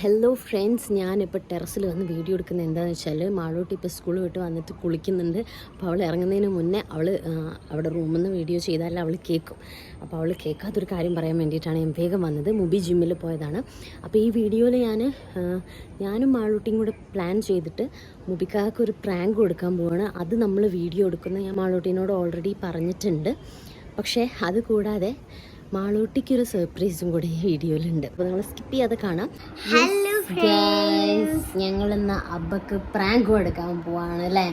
Hello friends, ഞാനിപ്പോൾ ടെറസിൽ വന്ന് വീഡിയോ എടുക്കുന്നത് എന്താണെന്ന് വെച്ചാൽ മാളൂട്ടി ഇപ്പോൾ സ്കൂൾ വിട്ട് വന്നിട്ട് കുളിക്കുന്നുണ്ട്. അപ്പോൾ അവൾ ഇറങ്ങുന്നതിന് മുന്നേ അവൾ അവിടെ റൂമിൽ നിന്ന് വീഡിയോ ചെയ്താൽ അവൾ കേൾക്കും. അപ്പോൾ അവൾ കേൾക്കാത്തൊരു കാര്യം പറയാൻ വേണ്ടിയിട്ടാണ് ഞാൻ വേഗം വന്നത്. മുബി ജിമ്മിൽ പോയതാണ്. അപ്പോൾ ഈ വീഡിയോയിൽ ഞാനും മാളൂട്ടിയും കൂടെ പ്ലാൻ ചെയ്തിട്ട് മുബിക്കാർക്ക് ഒരു പ്രാങ്ക് കൊടുക്കാൻ പോവാണ്. അത് നമ്മൾ വീഡിയോ എടുക്കുന്ന ഞാൻ മാളൂട്ടിനോട് ഓൾറെഡി പറഞ്ഞിട്ടുണ്ട്. പക്ഷേ അത് കൂടാതെ മാളൂട്ടിക്കൊരു സർപ്രൈസും കൂടെ ഈ വീഡിയോയിലുണ്ട്. അപ്പോൾ നിങ്ങൾ സ്കിപ്പ് ചെയ്യാതെ കാണാം. ഞങ്ങളിന്ന് അബ്ബക്ക് പ്രാങ്ക് കൊടുക്കാൻ പോവാണ് അല്ലേ?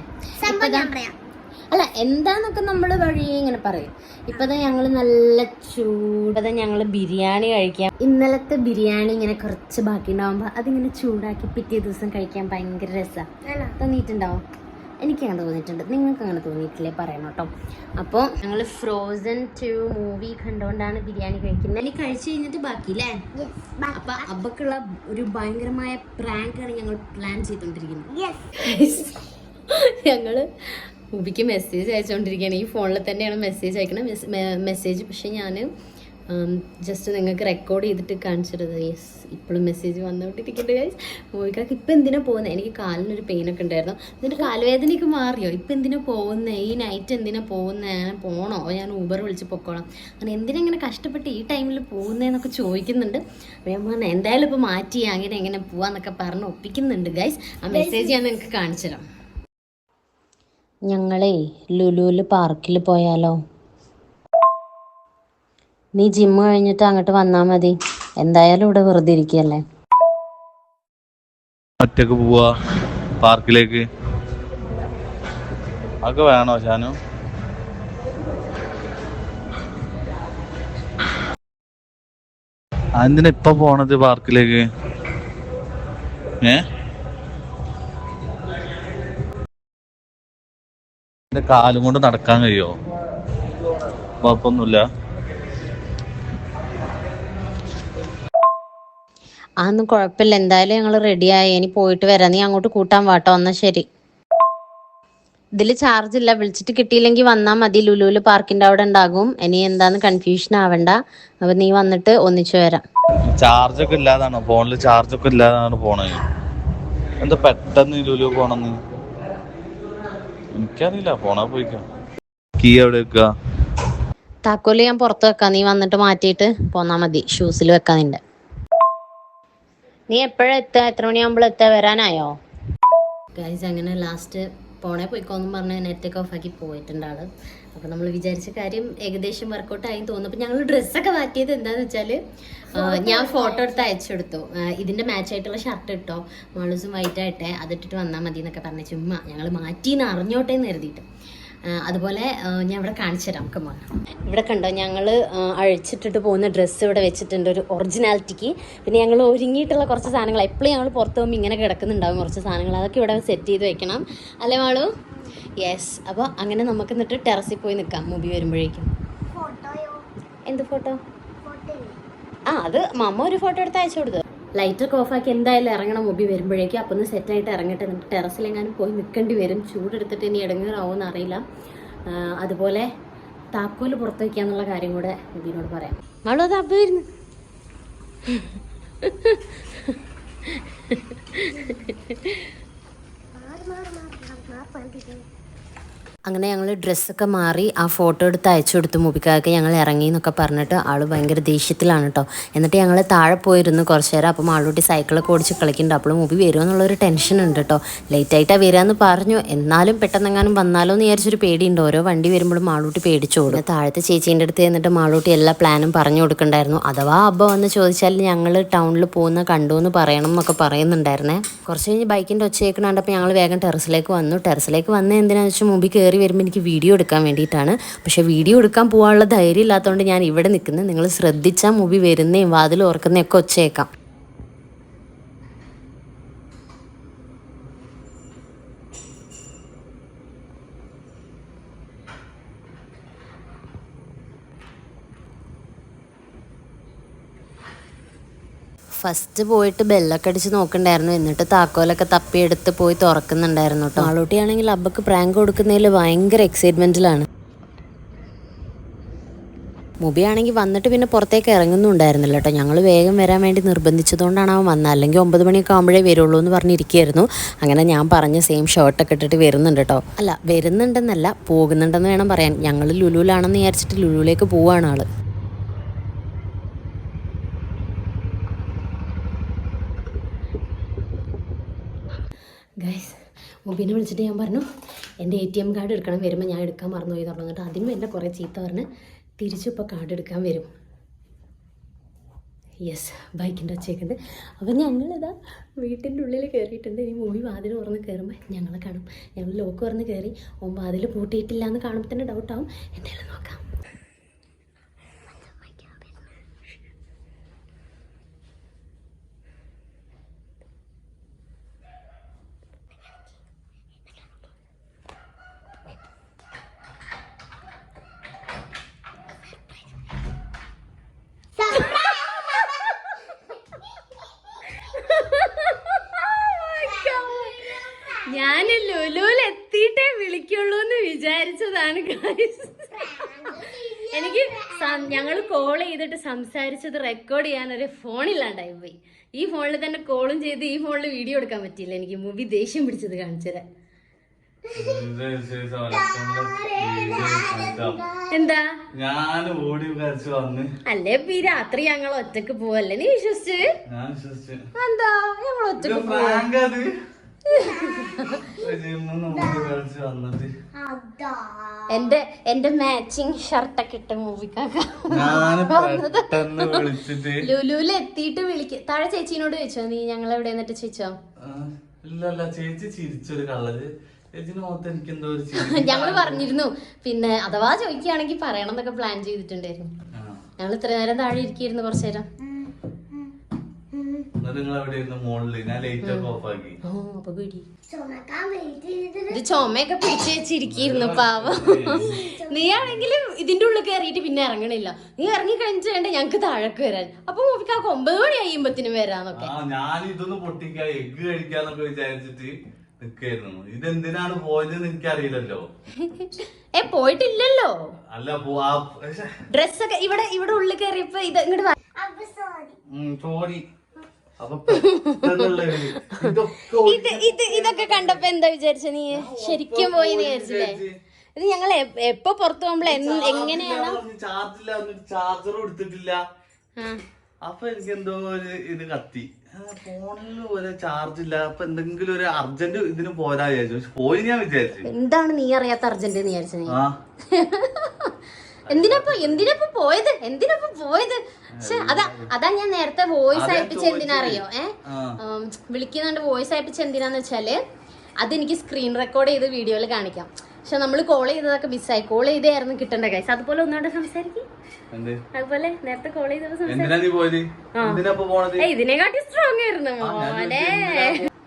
അല്ല, എന്താന്നൊക്കെ നമ്മൾ വഴി ഇങ്ങനെ പറയും. ഇപ്പതാ ഞങ്ങൾ നല്ല ചൂടത ഞങ്ങൾ ബിരിയാണി കഴിക്കാം. ഇന്നലത്തെ ബിരിയാണി ഇങ്ങനെ കുറച്ച് ബാക്കി ഉണ്ടാവുമ്പോൾ അതിങ്ങനെ ചൂടാക്കി പിറ്റേ ദിവസം കഴിക്കാൻ ഭയങ്കര രസമാണ്. തോന്നിയിട്ടുണ്ടാവും? എനിക്ക് അങ്ങനെ തോന്നിയിട്ടുണ്ട്. നിങ്ങൾക്ക് അങ്ങനെ തോന്നിയിട്ടില്ലേ? പറയണം കേട്ടോ. അപ്പോൾ ഞങ്ങൾ ഫ്രോസൺ 2 മൂവി കണ്ടുകൊണ്ടാണ് ബിരിയാണി കഴിക്കുന്നത്. ഇനി കഴിച്ചു കഴിഞ്ഞിട്ട് ബാക്കിയില്ലേ? അപ്പം അബ്ബക്കുള്ള ഒരു ഭയങ്കരമായ പ്രാങ്കാണ് ഞങ്ങൾ പ്ലാൻ ചെയ്തുകൊണ്ടിരിക്കുന്നത്. ഞങ്ങൾ മൂവിക്ക് മെസ്സേജ് അയച്ചുകൊണ്ടിരിക്കുകയാണ്. ഈ ഫോണിൽ തന്നെയാണ് മെസ്സേജ് അയക്കണം. മെസ്സേജ് പക്ഷേ ഞാൻ ജസ്റ്റ് നിങ്ങൾക്ക് റെക്കോർഡ് ചെയ്തിട്ട് കാണിച്ചിരുന്നത്. യെസ്, ഇപ്പോഴും മെസ്സേജ് വന്നുകൊണ്ടിരിക്കുന്നുണ്ട് ഗൈസ്. മൂവിക്കാർക്ക് ഇപ്പം എന്തിനാ പോകുന്നത്? എനിക്ക് കാലിനൊരു പെയിനൊക്കെ ഉണ്ടായിരുന്നു. എന്നിട്ട് കാലുവേദനയ്ക്ക് മാറിയോ? ഇപ്പം എന്തിനാ പോകുന്നത്? ഈ നൈറ്റ് എന്തിനാ പോകുന്നത്? ഞാൻ പോകണോ? ഞാൻ ഊബർ വിളിച്ച് പൊക്കോളാം. അങ്ങനെ എന്തിനാ ഇങ്ങനെ കഷ്ടപ്പെട്ട് ഈ ടൈമിൽ പോകുന്നതെന്നൊക്കെ ചോദിക്കുന്നുണ്ട്. അപ്പോൾ ഞാൻ പറഞ്ഞാൽ എന്തായാലും ഇപ്പോൾ മാറ്റി അങ്ങനെ എങ്ങനെ പോവാന്നൊക്കെ പറഞ്ഞ് ഒപ്പിക്കുന്നുണ്ട് ഗൈസ്. ആ മെസ്സേജ് ഞാൻ നിങ്ങൾക്ക് കാണിച്ചു തരാം. ഞങ്ങളേ ലുലുവിൽ പാർക്കിൽ പോയാലോ? നീ ജിമ്മ് കഴിഞ്ഞിട്ട് അങ്ങോട്ട് വന്നാൽ മതി. എന്തായാലും ഇവിടെ വെറുതെ ഇരിക്കുകയല്ലേ. ഒറ്റക്ക് പോവാ പാർക്കിലേക്ക്? അതൊക്കെ വേണോ ഷാനു? എന്തിനാ ഇപ്പൊ പോണത് പാർക്കിലേക്ക്? എന്റെ കാലും കൊണ്ട് നടക്കാൻ കഴിയോ? കുഴപ്പമൊന്നുമില്ല. അതൊന്നും കുഴപ്പമില്ല. എന്തായാലും ഞങ്ങൾ റെഡിയായി. ഇനി പോയിട്ട് വരാം. നീ അങ്ങോട്ട് കൂട്ടാൻ വാട്ടോ. എന്നാൽ ശരി. ഇതിൽ ചാർജ് ഇല്ല. വിളിച്ചിട്ട് കിട്ടിയില്ലെങ്കിൽ വന്നാൽ മതി. ലുലുവിൽ പാർക്കിൻ്റെ അവിടെ ഉണ്ടാകും. ഇനി എന്താന്ന് കൺഫ്യൂഷൻ ആവണ്ട. അപ്പം നീ വന്നിട്ട് ഒന്നിച്ചു വരാം. ചാർജൊക്കെ ഇല്ലാതാണോ ഫോണിൽ? ചാർജൊക്കെ ഇല്ലാതാണ് പോണത്. എന്താ പെട്ടെന്ന് ലുലു പോണെന്ന്? എനിക്കറിയില്ല. പോണാ പോയിക്കോ. കീ എവിടെ വെക്കുക? താക്കോല് ഞാൻ പുറത്ത് വെക്കാം. നീ വന്നിട്ട് മാറ്റിയിട്ട് പോന്നാൽ മതി. ഷൂസിൽ വെക്കാം നിന്റെ. നീ എപ്പോഴാ എത്തുക? എത്ര മണിയാകുമ്പോൾ എത്തുക? വരാനായോ? ഗൈസ്, അങ്ങനെ ലാസ്റ്റ് പോണേ പോയിക്കോന്നും പറഞ്ഞ് നെറ്റൊക്കെ ഓഫാക്കി പോയിട്ടുണ്ട് ആള്. അപ്പോൾ നമ്മൾ വിചാരിച്ച കാര്യം ഏകദേശം വർക്കൗട്ട് ആയി തോന്നുന്നു. അപ്പോൾ ഞങ്ങൾ ഡ്രസ്സൊക്കെ മാറ്റിയത് എന്താണെന്ന് വെച്ചാൽ ഞാൻ ഫോട്ടോ എടുത്ത് അയച്ചെടുത്തു. ഇതിൻ്റെ മാച്ചായിട്ടുള്ള ഷർട്ട് ഇട്ടോ, മാളൂസും വൈറ്റ് ആയിട്ടെ അതിട്ടിട്ട് വന്നാൽ മതി എന്നൊക്കെ പറഞ്ഞ് ചുമ്മാ ഞങ്ങൾ മാറ്റിന്ന് അറിഞ്ഞോട്ടെ എന്ന് കരുതിയിട്ട്. അതുപോലെ ഞാൻ ഇവിടെ കാണിച്ചു തരാം. കമ്മ ഇവിടെ കണ്ടോ, ഞങ്ങൾ അഴിച്ചിട്ടിട്ട് പോകുന്ന ഡ്രസ്സ് ഇവിടെ വെച്ചിട്ടുണ്ട് ഒരു ഒറിജിനാലിറ്റിക്ക്. പിന്നെ ഞങ്ങൾ ഒരുങ്ങിയിട്ടുള്ള കുറച്ച് സാധനങ്ങൾ എപ്പോഴും ഞങ്ങൾ പുറത്ത് പോകുമ്പോൾ ഇങ്ങനെ കിടക്കുന്നുണ്ടാവും കുറച്ച് സാധനങ്ങൾ. അതൊക്കെ ഇവിടെ സെറ്റ് ചെയ്ത് വെക്കണം അല്ലേ മാളു? യെസ്. അപ്പോൾ അങ്ങനെ നമുക്ക് എന്നിട്ട് ടെറസിൽ പോയി നിൽക്കാം മൂവി വരുമ്പോഴേക്കും. എന്ത് ഫോട്ടോ? അത് മമ്മ ഒരു ഫോട്ടോ എടുത്ത് അയച്ചു കൊടുത്തു. ലൈറ്റൊക്കെ ഓഫാക്കി എന്തായാലും ഇറങ്ങണം മൂവി വരുമ്പോഴേക്കും. അപ്പോൾ ഒന്ന് സെറ്റായിട്ട് ഇറങ്ങട്ടെ. എന്നിട്ട് ടെറസിലെങ്ങാനും പോയി നിൽക്കേണ്ടി വരും. ചൂടെടുത്തിട്ട് ഇനി ഇടങ്ങേറാവുമെന്ന് അറിയില്ല. അതുപോലെ താക്കോല് പുറത്ത് വയ്ക്കാന്നുള്ള കാര്യം കൂടെ മൂവിനോട് പറയാം. അവളോ അത് അബ്ബ വരുന്നു. അങ്ങനെ ഞങ്ങൾ ഡ്രസ്സൊക്കെ മാറി ആ ഫോട്ടോ എടുത്ത് അയച്ചു കൊടുത്തു മൂവിക്കാർക്ക്. ഞങ്ങൾ ഇറങ്ങി എന്നൊക്കെ പറഞ്ഞിട്ട് ആൾ ഭയങ്കര ദേഷ്യത്തിലാണ് കേട്ടോ. എന്നിട്ട് ഞങ്ങൾ താഴെ പോയിരുന്നു കുറച്ച് നേരം. അപ്പം ആളൂട്ടി സൈക്കിളൊക്കെ ഓടിച്ച് കളിക്കുന്നുണ്ട്. അപ്പോൾ മൂവി വരുമോ എന്നുള്ളൊരു ടെൻഷൻ ഉണ്ട് കേട്ടോ. ലേറ്റായിട്ടാണ് വരികയെന്ന് പറഞ്ഞു. എന്നാലും പെട്ടെന്നെങ്ങാനും വന്നാലോ എന്ന് വിചാരിച്ചൊരു പേടിയുണ്ട്. ഓരോ വണ്ടി വരുമ്പോഴും മാളൂട്ടി പേടിച്ചോടും. താഴത്തെ ചേച്ചീൻ്റെ അടുത്ത് എന്നിട്ട് മാളൂട്ടി എല്ലാ പ്ലാനും പറഞ്ഞു കൊടുക്കണ്ടായിരുന്നു. അഥവാ അബ്ബ വന്ന് ചോദിച്ചാൽ ഞങ്ങൾ ടൗണിൽ പോകുന്ന കണ്ടു എന്ന് പറയണം എന്നൊക്കെ പറയുന്നുണ്ടായിരുന്നേ. കുറച്ച് കഴിഞ്ഞ് ബൈക്കിൻ്റെ ഒച്ച കേൾക്കണുണ്ടപ്പോൾ ഞങ്ങൾ വേഗം ടെറസിലേക്ക് വന്നു. ടെറസിലേക്ക് വന്നത് എന്തിനാണെന്ന് വെച്ചാൽ മൂവി കയറി വരുമ്പോൾ എനിക്ക് വീഡിയോ എടുക്കാൻ വേണ്ടിയിട്ടാണ്. പക്ഷേ വീഡിയോ എടുക്കാൻ പോകാനുള്ള ധൈര്യം ഇല്ലാത്തതുകൊണ്ട് ഞാൻ ഇവിടെ നിൽക്കുന്നത്. നിങ്ങൾ ശ്രദ്ധിച്ചാൽ മൂവി വരുന്നേയും വാതിൽ ഓർക്കുന്നതൊക്കെ ഒച്ചയേക്കാം. ഫസ്റ്റ് പോയിട്ട് ബെല്ലൊക്കെ അടിച്ച് നോക്കണ്ടായിരുന്നു. എന്നിട്ട് താക്കോലൊക്കെ തപ്പിയെടുത്ത് പോയി തുറക്കുന്നുണ്ടായിരുന്നു കേട്ടോ. ആളൂട്ടിയാണെങ്കിൽ അബ്ബക്ക് പ്രാങ്ക് കൊടുക്കുന്നതിൽ ഭയങ്കര എക്സൈറ്റ്മെൻറ്റിലാണ്. മുബിയാണെങ്കിൽ വന്നിട്ട് പിന്നെ പുറത്തേക്ക് ഇറങ്ങുന്നുണ്ടായിരുന്നില്ല കേട്ടോ. ഞങ്ങൾ വേഗം വരാൻ വേണ്ടി നിർബന്ധിച്ചതുകൊണ്ടാണ് അവൻ വന്നത്. അല്ലെങ്കിൽ 9 മണിയൊക്കെ ആകുമ്പോഴേ വരുള്ളൂ എന്ന് പറഞ്ഞിരിക്കുകയായിരുന്നു. അങ്ങനെ ഞാൻ പറഞ്ഞ സെയിം ഷർട്ടൊക്കെ ഇട്ടിട്ട് വരുന്നുണ്ട് കേട്ടോ. അല്ല, വരുന്നുണ്ടെന്നല്ല, പോകുന്നുണ്ടെന്ന് വേണം പറയാൻ. ഞങ്ങൾ ലുലുലാണെന്ന് വിചാരിച്ചിട്ട് ലുലുവിലേക്ക് പോവുകയാണ് ആള്. ഗൈസ്, മുബീനെ വിളിച്ചിട്ട് ഞാൻ പറഞ്ഞു എൻ്റെ ATM കാർഡ് എടുക്കണം, വരുമ്പോൾ ഞാൻ എടുക്കാൻ മറന്നുപോയി പറഞ്ഞു. എന്നിട്ട് അതിനും എന്നെ കുറേ ചീത്ത പറഞ്ഞ് തിരിച്ചിപ്പോൾ കാർഡ് എടുക്കാൻ വരും. യെസ്, ബൈക്കിൻ്റെ ഒച്ചയൊക്കെയുണ്ട്. അപ്പം ഞങ്ങളിതാ വീട്ടിൻ്റെ ഉള്ളിൽ കയറിയിട്ടുണ്ട്. ഇനി മൂവി വാതിൽ തുറന്ന് കയറുമ്പോൾ ഞങ്ങളെ കാണും. ഞങ്ങൾ ലോക്ക് തുറന്ന് കയറി വാതിൽ പൂട്ടിയിട്ടില്ല എന്ന് കാണുമ്പോൾ തന്നെ ഡൗട്ടാവും. എന്തായാലും നോക്കാം. ഞാൻ ലുലുവിൽ എത്തിയിട്ടേ വിളിക്കുള്ളൂ എന്ന് വിചാരിച്ചതാണ് ഗൈസ്. എനിക്ക് ഞങ്ങൾ കോൾ ചെയ്തിട്ട് സംസാരിച്ചത് റെക്കോർഡ് ചെയ്യാനൊരു ഫോണില്ലാണ്ടായി പോയി. ഈ ഫോണിൽ തന്നെ കോളും ചെയ്ത് ഈ ഫോണിൽ വീഡിയോ എടുക്കാൻ പറ്റിയില്ല. എനിക്ക് മൂവി ദേഷ്യം പിടിച്ചത് കാണിച്ചത്. എന്താ ഞാൻ ഓടി കളിച്ചു വന്ന് അല്ലേ ഈ രാത്രി ഞങ്ങൾ ഒറ്റക്ക് പോവല്ലേ നീ വിശ്വസിച്ച്? എന്താ ഞങ്ങൾ ഒറ്റക്ക് എന്റെ മാച്ചിങ് ഷർട്ടൊക്കെ ഇട്ട മൂവിക്കാക്ക ലുലുവിൽ എത്തിയിട്ട് വിളിക്ക. താഴെ ചേച്ചീനോട് ചോദിച്ചോ നീ ഞങ്ങൾ എവിടെ എന്നിട്ട് ചോദിച്ചോ? ഇല്ലല്ല, ചേച്ചി ചിരിച്ചൊരു കള്ളര്. ഞങ്ങള് പറഞ്ഞിരുന്നു പിന്നെ അഥവാ ചോദിക്കുകയാണെങ്കിൽ പറയണം എന്നൊക്കെ പ്ലാൻ ചെയ്തിട്ടുണ്ടായിരുന്നു. ഞങ്ങൾ ഇത്ര നേരം താഴെ ഇരിക്കുന്നു കുറച്ചു നേരം. ഇത് ചുമയൊക്കെ പിടിച്ച് വെച്ചിരിക്കുന്നു പാവം. നീ ആണെങ്കിലും ഇതിന്റെ ഉള്ളിൽ കയറിയിട്ട് പിന്നെ ഇറങ്ങണില്ല. നീ ഇറങ്ങി കഴിഞ്ഞിട്ട് വേണ്ട ഞങ്ങക്ക് താഴേക്ക് വരാൻ. അപ്പൊ മൂവിക്ക് 9 മണി കഴിയുമ്പത്തിനും വരാന്നൊക്കെ. ഞാൻ ഇതൊന്ന് പൊട്ടിക്കാ എഗ് കഴിക്കാന്നൊക്കെ വിചാരിച്ചിട്ട് ഇതെന്തിനാണ് പോയതെന്ന് എനിക്കറിയില്ലല്ലോ. പോയിട്ടില്ലല്ലോ. അല്ല, ഡ്രസ്സൊക്കെ ഇവിടെ ഉള്ളിൽ കയറിയപ്പോ ഇത് ഇങ്ങോട്ട് സോറി. ഇതൊക്കെ കണ്ടപ്പോ എന്താ വിചാരിച്ച നീ? ശരിക്കും പോയി വിചാരിച്ചില്ലേ? ഇത് ഞങ്ങൾ എപ്പോ പുറത്തു പോകുമ്പോൾ എങ്ങനെയാണ് ചാർജർ എടുത്തിട്ടില്ല. അപ്പൊ എനിക്ക് എന്തോ ഒരു ഇത് കത്തി. ഫോണിൽ ഒരു ചാർജ് ഇല്ല. അപ്പൊ എന്തെങ്കിലും ഒരു അർജന്റ് ഇതിന് പോരാ വിചാരിച്ചു. പോയി ഞാൻ വിചാരിച്ചു. എന്താണ് നീ അറിയാത്ത അർജന്റ് എന്ന് വിചാരിച്ചു നീ? എന്തിനപ്പോ പോയത്? അതാ ഞാൻ നേരത്തെ വോയിസ് അയപ്പിച്ച എന്തിനാ അറിയോ? വിളിക്കുന്നുണ്ട് വോയിസ് അയപ്പിച്ച എന്തിനാന്ന് വെച്ചാല് അതെനിക്ക് സ്ക്രീൻ റെക്കോർഡ് ചെയ്ത് വീഡിയോയിൽ കാണിക്കാം. പക്ഷെ നമ്മള് കോൾ ചെയ്തതൊക്കെ മിസ്സായി. കോൾ ചെയ്തായിരുന്നു കിട്ടണ്ട ഗൈസ്. അതുപോലെ ഒന്നുകൂടെ സംസാരിക്കും. അതുപോലെ നേരത്തെ കോൾ ചെയ്തപ്പോ ഇതിനെക്കാട്ടി സ്ട്രോങ് ആയിരുന്നു മോനെ.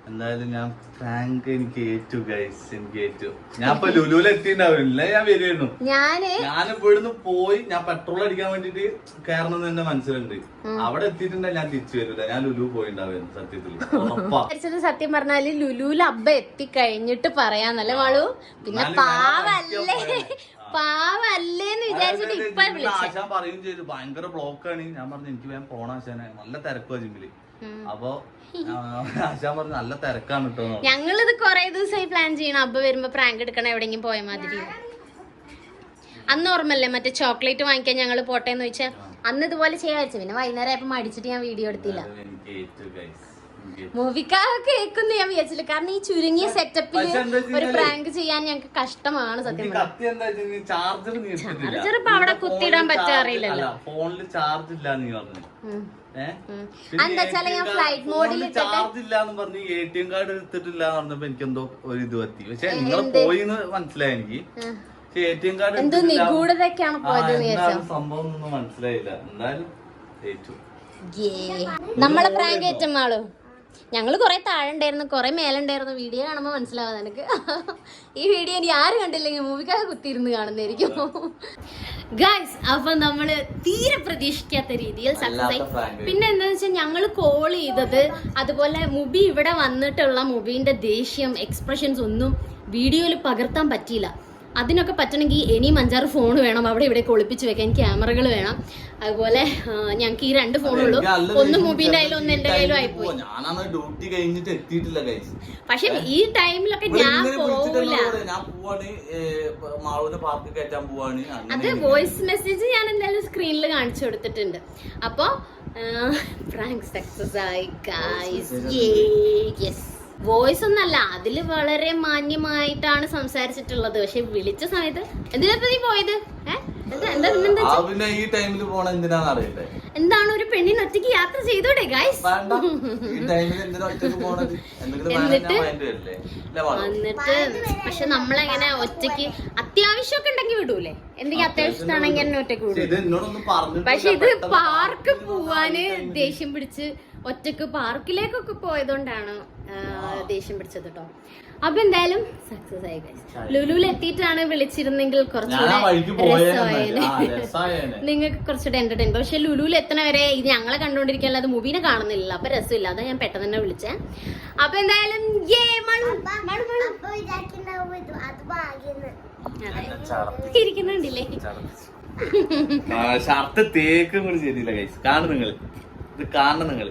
എന്തായാലും ഞാൻ ഫ്രാങ്ക് എനിക്ക് ഏറ്റു ഗൈസ്, എനിക്ക് ഏറ്റു. ഞാൻ ഇപ്പൊ ലുലുവിൽ എത്തിണ്ടാവില്ല, ഞാൻ വരുമായിരുന്നു. ഞാൻ ഇവിടുന്ന് പോയി ഞാൻ പെട്രോൾ അടിക്കാൻ വേണ്ടിട്ട് കയറണം എന്ന് എന്റെ മനസ്സിലുണ്ട്. അവിടെ എത്തിയിട്ടുണ്ടെ ഞാൻ തിരിച്ചു വരില്ല. ഞാൻ ലുലു പോയിണ്ടാവുന്നു സത്യത്തില്. സത്യം പറഞ്ഞാല് ലുലുവിൽ അബ്ബ എത്തിക്കഴിഞ്ഞിട്ട് പറയാന്നല്ലേ മാളു. പിന്നെ പാവല്ലേന്ന് വിചാരിച്ചിട്ട് ഇപ്പൊ ആശാൻ പറയും ചെയ്തു ഭയങ്കര ബ്ലോക്കാണ്. ഞാൻ പറഞ്ഞു എനിക്ക് വേഗം പോണ ആശാനെ, നല്ല തിരക്കുവാ ജിമ്മില്. അപ്പൊ ആശാൻ പറഞ്ഞു നല്ല തിരക്കാണ് കേട്ടോ. ഞങ്ങളിത് കൊറേ ദിവസമായി പ്ലാൻ ചെയ്യണം. അബ്ബ വരുമ്പോ പ്രാങ്ക് എടുക്കണം, എവിടെയെങ്കിലും പോയ മാതിരി. അന്ന് ഓർമ്മല്ലേ മറ്റേ ചോക്ലേറ്റ് വാങ്ങിക്കാൻ ഞങ്ങള് പോട്ടേന്ന് ചോദിച്ചാൽ അന്ന് ഇതുപോലെ ചെയ്യാൻ വെച്ചു. പിന്നെ വൈകുന്നേരം ആയപ്പോ മടിച്ചിട്ട് ഞാൻ വീഡിയോ എടുത്തില്ല. മൂവിക്കാരൊക്കെ കേൾക്കുന്നു ഞാൻ വിചാരിച്ചില്ല. കാരണം ഈ ചുരുങ്ങിയ സെറ്റപ്പിൽ ഒരു പ്രാങ്ക് ചെയ്യാൻ ഞങ്ങൾക്ക് കഷ്ടമാണ് സത്യം. ചാർജർ ഇപ്പൊ അവിടെ കുത്തിയിടാൻ പറ്റാറില്ലല്ലോ. ഫോണില് ചാർജ് ഇല്ല നീ പറഞ്ഞു. എന്താ വെച്ചാൽ ഞാൻ ഫ്ലൈറ്റ് മോഡിൽ ചാർജ് ഇല്ലാന്ന് പറഞ്ഞു. ATM കാർഡ് എടുത്തിട്ടില്ല എന്ന് പറഞ്ഞപ്പോ എനിക്ക് എന്തോ ഒരു ഇത് പറ്റി. പക്ഷെ നിങ്ങൾ പോയിന്ന് മനസ്സിലായി എനിക്ക്. ATM കാർഡ് എന്തോ നിഗൂഢതയൊക്കെയാണ് പോയത് സംഭവം ഒന്നും മനസ്സിലായില്ല. എന്തായാലും നമ്മളെ പ്രാങ്ക് ഏറ്റവും ആള് ഞങ്ങൾ കുറെ താഴെ ഉണ്ടായിരുന്നു, കുറെ മേലുണ്ടായിരുന്നു. വീഡിയോ കാണുമ്പോൾ മനസ്സിലാവും നിനക്ക്. ഈ വീഡിയോ ഇനി ആരും കണ്ടില്ലെങ്കിൽ മൂവിക്കാതെ കുത്തിയിരുന്ന് കാണുന്നതായിരിക്കും ഗൈസ്. അപ്പൊ നമ്മള് തീരെ പ്രതീക്ഷിക്കാത്ത രീതിയിൽ സക്സസ് ആയി. പിന്നെ എന്താന്ന് വെച്ചാൽ ഞങ്ങൾ കോൾ ചെയ്തത്, അതുപോലെ മുബി ഇവിടെ വന്നിട്ടുള്ള മുബീന്റെ ദേഷ്യം എക്സ്പ്രഷൻസ് ഒന്നും വീഡിയോയിൽ പകർത്താൻ പറ്റിയില്ല. അതിനൊക്കെ പറ്റണമെങ്കിൽ ഇനിയും 5-6 ഫോൺ വേണം, അവിടെ ഇവിടെ ഒളിപ്പിച്ച് വെക്കാൻ ക്യാമറകൾ വേണം. അതുപോലെ ഞങ്ങൾക്ക് ഈ 2 ഫോണുള്ളൂ, ഒന്ന് മുബീന്റെ കയ്യിലും ഒന്ന് എന്റെ കയ്യിലും ആയിപ്പോയി. പക്ഷെ ഈ ടൈമിലൊക്കെ ഞാൻ പോവില്ല. അത് വോയിസ് മെസ്സേജ് ഞാൻ എന്തായാലും സ്ക്രീനിൽ കാണിച്ചു കൊടുത്തിട്ടുണ്ട്. അപ്പൊ പ്രാങ്ക് സക്സസ് ആയി ഗൈസ്. യെസ്, വോയിസ് ഒന്നല്ല, അതില് വളരെ മാന്യമായിട്ടാണ് സംസാരിച്ചിട്ടുള്ളത്. പക്ഷെ വിളിച്ച സമയത്ത് എന്തിനാ നീ പോയത്? എന്താണ് ഒരു പെണ്ണിന് ഒറ്റയ്ക്ക് യാത്ര ചെയ്തോടെ ഗൈസ്? എന്നിട്ട് പക്ഷെ നമ്മളെങ്ങനെ ഒറ്റയ്ക്ക് അത്യാവശ്യമൊക്കെ ഉണ്ടെങ്കിൽ വിടൂലേ? എന്തെങ്കിലും അത്യാവശ്യത്താണെങ്കിൽ എന്നെ ഒറ്റയ്ക്ക് വിടും. പക്ഷെ ഇത് പാർക്ക് പോവാന് ദേഷ്യം പിടിച്ച് ഒറ്റക്ക് പാർക്കിലേക്കൊക്കെ പോയതുകൊണ്ടാണ് ദേഷ്യം പിടിച്ചത് കേട്ടോ. അപ്പൊ എന്തായാലും സക്സസ് ആയി ഗൈസ്. ലുലുവിൽ എത്തിയിട്ടാണ് വിളിച്ചിരുന്നെങ്കിൽ കുറച്ചുകൂടെ നിങ്ങൾക്ക് കുറച്ചുകൂടെ എന്റർടൈൻ. പക്ഷെ ലുലുവിൽ എത്തണ വരെ ഇത് ഞങ്ങളെ കണ്ടോണ്ടിരിക്കാനുള്ള അത് മൂവീനെ കാണുന്നില്ല, അപ്പൊ രസമില്ല. അതാ ഞാൻ പെട്ടെന്ന് തന്നെ വിളിച്ചേ. അപ്പൊ എന്തായാലും ഇരിക്കുന്നുണ്ടില്ലേ? ഷർട്ട് തേക്കും കൂടി ചെയ്തില്ല ഗൈസ്. കാണും നിങ്ങൾ, ഇത് കാണണം നിങ്ങൾ.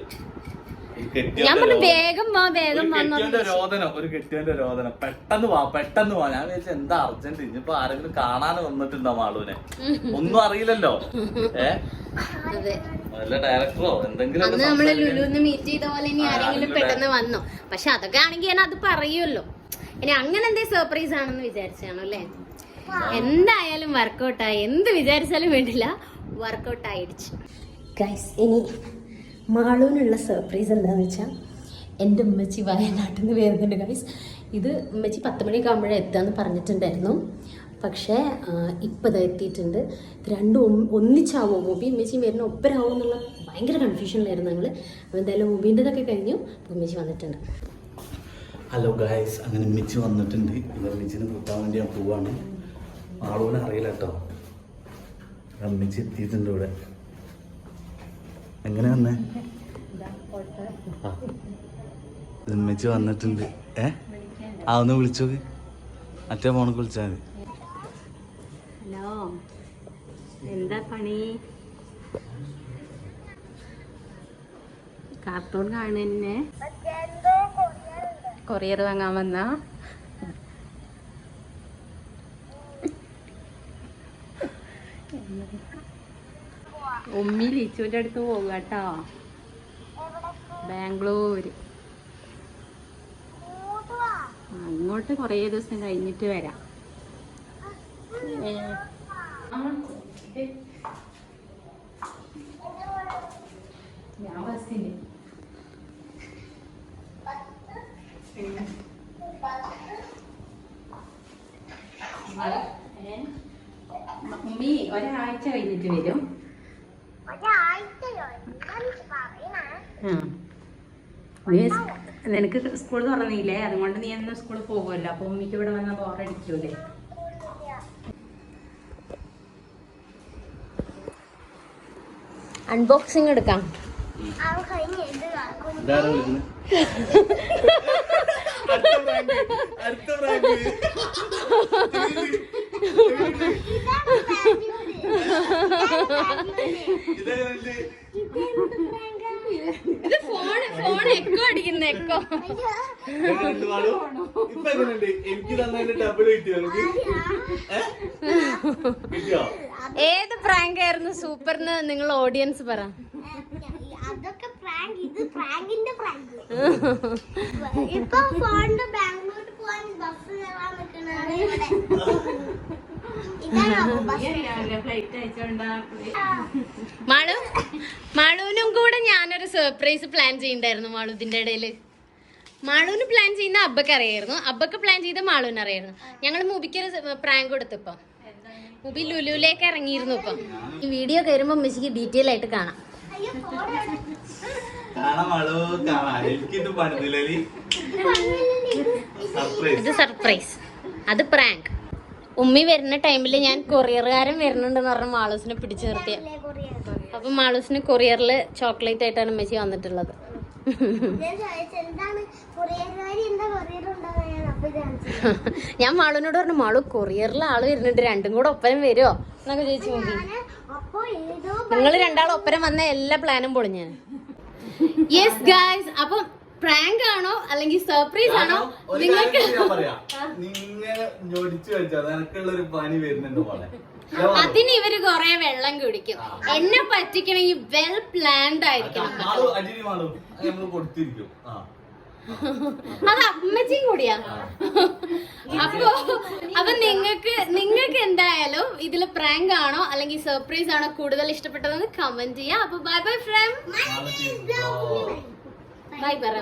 ഞാൻ പറഞ്ഞു വേഗം വാ വേഗം ഒരു കെട്ടിയന്റെ രോദനം. പെട്ടെന്ന് വാ പെട്ടെന്ന് വാ. ഞാൻ വിചാരിച്ചു എന്താ അർജന്റ്, ഇനിയിപ്പോ ആരെങ്കിലും കാണാൻ വന്നിട്ടുണ്ടോ മാളൂനെ? ഒന്നും അറിയില്ലല്ലോ. വല്ല ഡയറക്ടറോ എന്തെങ്കിലും നമ്മള് ലുലുന്ന് മീറ്റ് ചെയ്ത പോലെ ഇനി ആരെങ്കിലും പെട്ടെന്ന് വന്നോ? പക്ഷെ അതൊക്കെ ആണെങ്കിൽ ഞാൻ അത് പറയുമല്ലോ. ഇനി അങ്ങനെ എന്തേ സർപ്രൈസ് ആണെന്ന് വിചാരിച്ചാണോ അല്ലേ? എന്തായാലും വർക്കൗട്ടായി. എന്ത് വിചാരിച്ചാലും വേണ്ടില്ല, വർക്കൗട്ട് ആയിടിച്ചു ഗൈസ്. ഇനി മാളൂനുള്ള സർപ്രൈസ് എന്താണെന്ന് വെച്ചാൽ എൻ്റെ ഉമ്മച്ചി വയനാട്ടിൽ നിന്ന് വരുന്നുണ്ട് ഗൈസ്. ഇത് ഉമ്മച്ചി 10 മണിയൊക്കെ ആകുമ്പോഴേ എത്താമെന്ന് പറഞ്ഞിട്ടുണ്ടായിരുന്നു. പക്ഷേ ഇപ്പോൾ ഇത് എത്തിയിട്ടുണ്ട്. ഇത് രണ്ടും ഒന്നിച്ചാവോ? മൂബി ഉമ്മച്ചിയും വരുന്ന ഒപ്പരാവോ എന്നുള്ള ഭയങ്കര കൺഫ്യൂഷനിലായിരുന്നു ഞങ്ങൾ. അപ്പോൾ എന്തായാലും മൂബീൻ്റെതൊക്കെ കഴിഞ്ഞു, ഉമ്മച്ചി വന്നിട്ടുണ്ട്. ഹലോ ഗൈസ്, അങ്ങനെ ഉമ്മച്ചി വന്നിട്ടുണ്ട്. ഇത് ഉമ്മച്ചിനെ കൂട്ടാൻ വേണ്ടി ഞാൻ പോവാണ്. ആളൂനെ അറിയില്ല കേട്ടോ. ഉമ്മച്ചി എത്തിയിട്ടുണ്ട് ഇവിടെ. എങ്ങനെ വന്നേ? ഉമ്മച്ചി വന്നിട്ടുണ്ട്. ഒന്ന് വിളിച്ചോക്ക്, മറ്റേ ഫോണൊക്കെ വിളിച്ചാൽ മതി. ഹലോ, എന്താ പണി? കാർട്ടൂൺ കാണുന്നെ? കൊറിയർ വാങ്ങാൻ വന്ന? ഉമ്മി ലിച്ചുവിൻ്റെ അടുത്ത് പോകുക കേട്ടോ, ബാംഗ്ലൂര്. അങ്ങോട്ട് കുറേ ദിവസം കഴിഞ്ഞിട്ട് വരാം. ഞാൻ ബസ്സിന് ഉമ്മി ഒരാഴ്ച കഴിഞ്ഞിട്ട് വരും. നിനക്ക് സ്കൂൾ തുറന്നില്ലേ, അതുകൊണ്ട് നീ എന്നും സ്കൂളിൽ പോകുമല്ലോ. അപ്പൊ ഉമ്മിക്ക് ഇവിടെ വന്ന ബോറടിക്കൂലേ? അൺബോക്സിങ് എടുക്കാം. ഇത് ഫോൺ എക്കോ അടിക്കുന്ന എക്കോ. ഏത് പ്രാങ്ക് ആയിരുന്നു സൂപ്പർന്ന് നിങ്ങൾ ഓഡിയൻസ് പറ. അതൊക്കെ പ്രാങ്ക്, ഇത് പ്രാങ്കിന്റെ പ്രാങ്ക്. ഇപ്പൊ ഫോണിന്റെ ബാംഗ്ലൂർ പോവാൻ ബസ് കയറാൻ നിൽക്കുന്നതാണ് ഇവിടെ. മാളൂനും കൂടെ ഞാനൊരു സർപ്രൈസ് പ്ലാൻ ചെയ്യണ്ടായിരുന്നു. മാളു ഇതിന്റെ ഇടയില് മാളൂന് പ്ലാൻ ചെയ്യുന്ന അബ്ബക്ക് അറിയായിരുന്നു, അബ്ബക്ക് പ്ലാൻ ചെയ്ത മാളൂന് അറിയായിരുന്നു. ഞങ്ങൾ മൂബിക്കൊരു പ്രാങ്ക് കൊടുത്തിപ്പോ മൂബി ലുലുവിലേക്ക് ഇറങ്ങിയിരുന്നു. ഇപ്പം ഈ വീഡിയോ കയറുമ്പോ മെസ്സിക്ക് ഡീറ്റെയിൽ ആയിട്ട് കാണാം. ഇത് സർപ്രൈസ്, അത് പ്രാങ്ക്. ഉമ്മി വരുന്ന ടൈമിൽ ഞാൻ കൊറിയറുകാരൻ വരുന്നുണ്ടെന്ന് പറഞ്ഞ മാളൂസിനെ പിടിച്ചു നിർത്തിയ. അപ്പൊ മാളൂസിന് കൊറിയറിൽ ചോക്ലേറ്റ് ആയിട്ടാണ് ഉമ്മച്ചി വന്നിട്ടുള്ളത്. ഞാൻ ചോദിച്ചു എന്താണ് കൊറിയർകാരി എന്താ കൊറിയർ ഉണ്ടാവുക ഞാൻ അപ്പൊ കാണിച്ചു. ഞാൻ മാളുവിനോട് പറഞ്ഞു മാളു കൊറിയറിൽ ആള് വരുന്നുണ്ട്, രണ്ടും കൂടെ ഒപ്പരം വരുമോ എന്നൊക്കെ ചോദിച്ചു നോക്കി. അപ്പൊ ഏതോ നിങ്ങൾ രണ്ടാളും ഒപ്പരം വന്ന എല്ലാ പ്ലാനും പൊളിഞ്ഞാണ്. യെസ് ഗായ്സ്, അപ്പം പ്രാങ്ക് ആണോ അല്ലെങ്കിൽ സർപ്രൈസ് ആണോ നിങ്ങൾക്ക്? നിങ്ങൾ ഞൊടിച്ചു വെച്ചാൽ എനിക്കുള്ള ഒരു പനി വരുന്നുണ്ട് പോലെ. അതിന് ഇവര് കൊറേ വെള്ളം കുടിക്കും. എന്നെ പറ്റിക്കണമെങ്കിൽ വെൽ പ്ലാൻഡ് ആയിരിക്കണം. കൊടുത്തിരിക്കും. അത് അമ്മച്ചിയും കൂടിയാ. അപ്പൊ നിങ്ങൾക്ക് എന്തായാലും ഇതില് പ്രാങ്ക് ആണോ അല്ലെങ്കിൽ സർപ്രൈസ് ആണോ കൂടുതൽ ഇഷ്ടപ്പെട്ടതെന്ന് കമന്റ് ചെയ്യാം. അപ്പൊ bye bye from My name is Blau. Bye പറ.